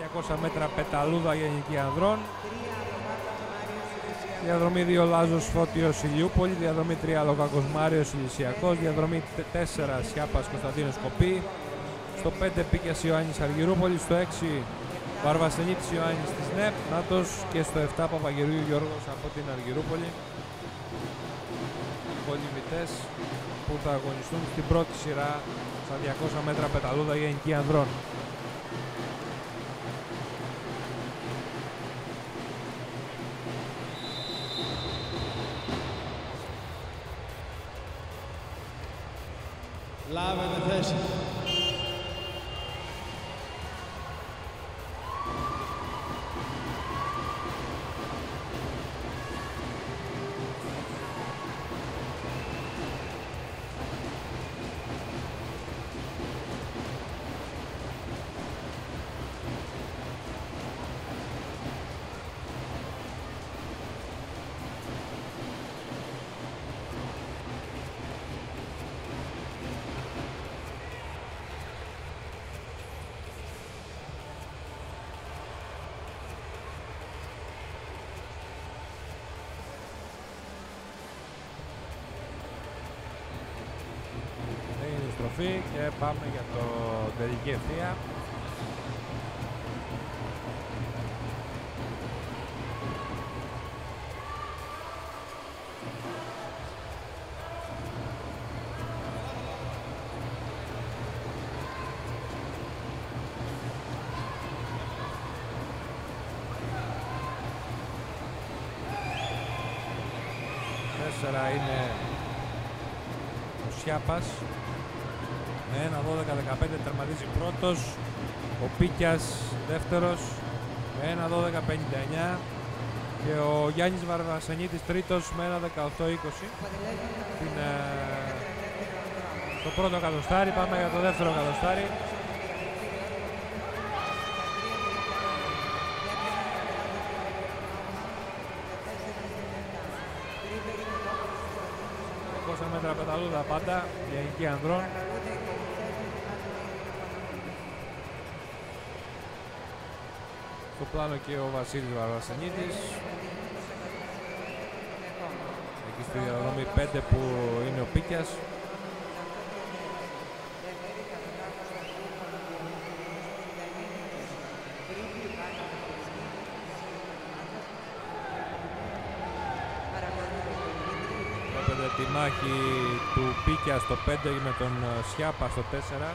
200 μέτρα πεταλούδα γενική ανδρών. Διαδρομή 2 Λάζος Φώτιος Ηλιούπολη, διαδρομή 3 Λοκάκος Μάριος Ηλυσιακός, διαδρομή 4 Σιάπας Κωνσταντίνος Σκοπή, στο 5 Πίκιας Ιωάννης Αργυρούπολη, στο 6 Βαρβασενίτης Ιωάννης της ΝΕΠ, Νάτος, και στο 7 Παπαγεωργίου Γιώργος από την Αργυρούπολη. Πολυμητές που θα αγωνιστούν στην πρώτη σειρά στα 200 μέτρα πεταλούδα γενική ανδρών. Λάβετε θέση. Και πάμε για το τελική ευθεία. Τέσσερα είναι ο Σιάπας. Με 1-12-15 τερματίζει πρώτος, ο Πίκιας δεύτερος με 1-12-59 και ο Γιάννης Βαρβασενίτης τρίτος με 1-18-20. Το πρώτο κατοστάρι, πάμε για το δεύτερο κατοστάρι. Μέτρα πεταλούδα πάντα, γενική ανδρών. Στο πλάνο και ο Βασίλης Βαρβασενίτης. Εκεί στη διαδρομή 5 που είναι ο Πίκιας. Τη μάχη του Πίκια στο 5 με τον Σιάπα στο 4.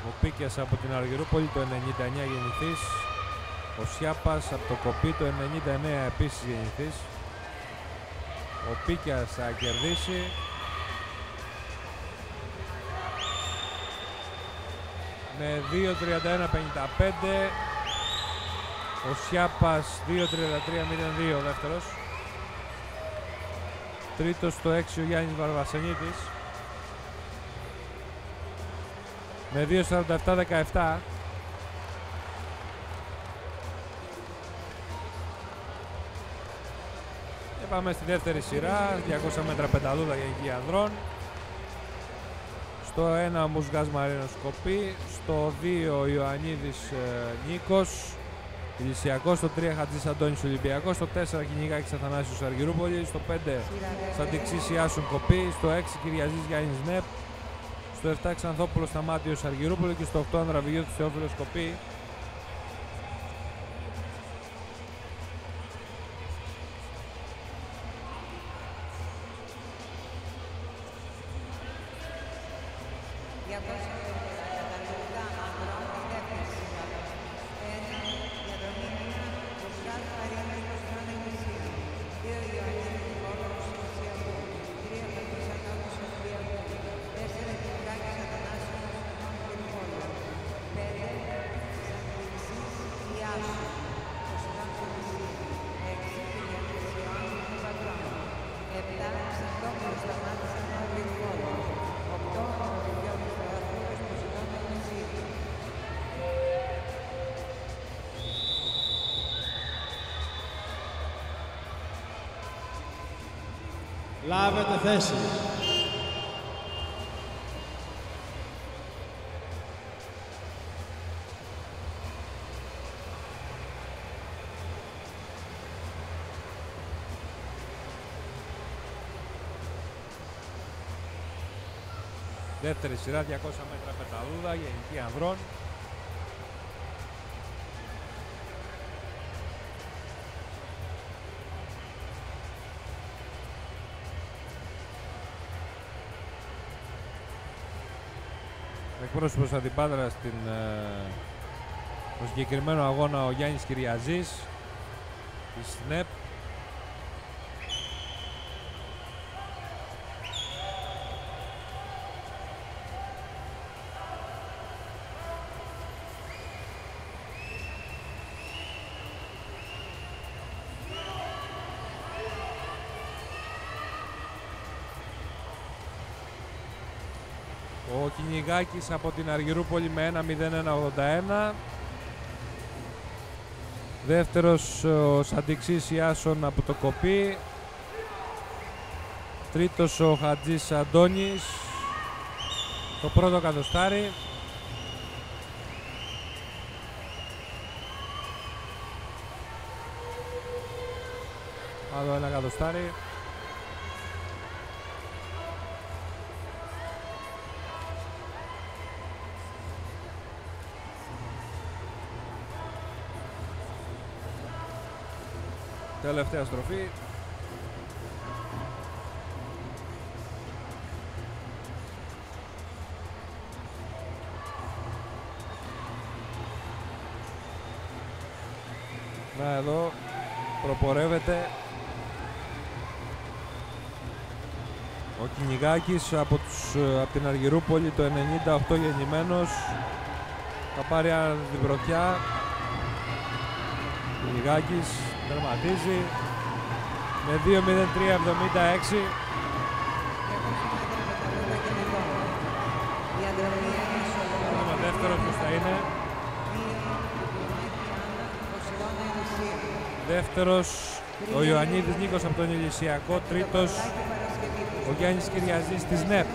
Ο Πίκιας από την Αργυρούπολη το 99 γεννηθής. Ο Σιάπας από το Κοπή το 99 επίσης γεννηθής. Ο Πίκιας θα κερδίσει. Με 2.31.55. Ο Σιάπας 2.33.02 δεύτερος. Τρίτος στο 6 ο Γιάννης Βαρβασενίτης. Με 2.47.17. Και πάμε στη δεύτερη σειρά. 200 μέτρα πεταλούδα γενική ανδρών. Στο 1 ο Μουσγάς Μαρίνος Σκοπή. Στο 2 ο Ιωαννίδης Νίκος Ηλυσιακός, στο 3 Χατζής Αντώνης Ολυμπιακός, στο 4 Κυνηγάκης Αθανάσιος Αργυρούπολη, στο 5 Σαντιξής Ιάσουν Κοπή, στο 6 Κυριαζής Γιάννης ΝΕΠ, στο 7 Ξανθόπουλος Σταμάτιος Αργυρούπολη και στο 8 Ανδραβηγιώτης Θεόφιλος Κοπή. Λάβετε θέση. Δεύτερη σειρά, 200 μέτρα πεταλούδα, γενική ανδρών. Εκπρόσωπος αντιπάτρα στο συγκεκριμένο αγώνα ο Γιάννης Κυριαζής της ΣΝΕΠ. Ο Κυνηγάκης από την Αργυρούπολη με 1.01.81. Δεύτερος ο Σαντιξής Ιάσον από το Κοπή. Τρίτος ο Χατζής Αντώνης. Το πρώτο κατοστάρι. Άλλο ένα κατοστάρι. Τελευταία στροφή. Να εδώ προπορεύεται ο Κυνηγάκης από την Αργυρούπολη, το 98 γεννημένος. Θα πάρει την πρωτιά. Κυνηγάκης τερματίζει με 2.03.76. Ο δεύτερος ποιος θα είναι? Δεύτερος ο Ιωαννίδης Νίκος από τον Ηλυσιακό. Τρίτος ο Γιάννης Κυριαζής της ΝΕΠ.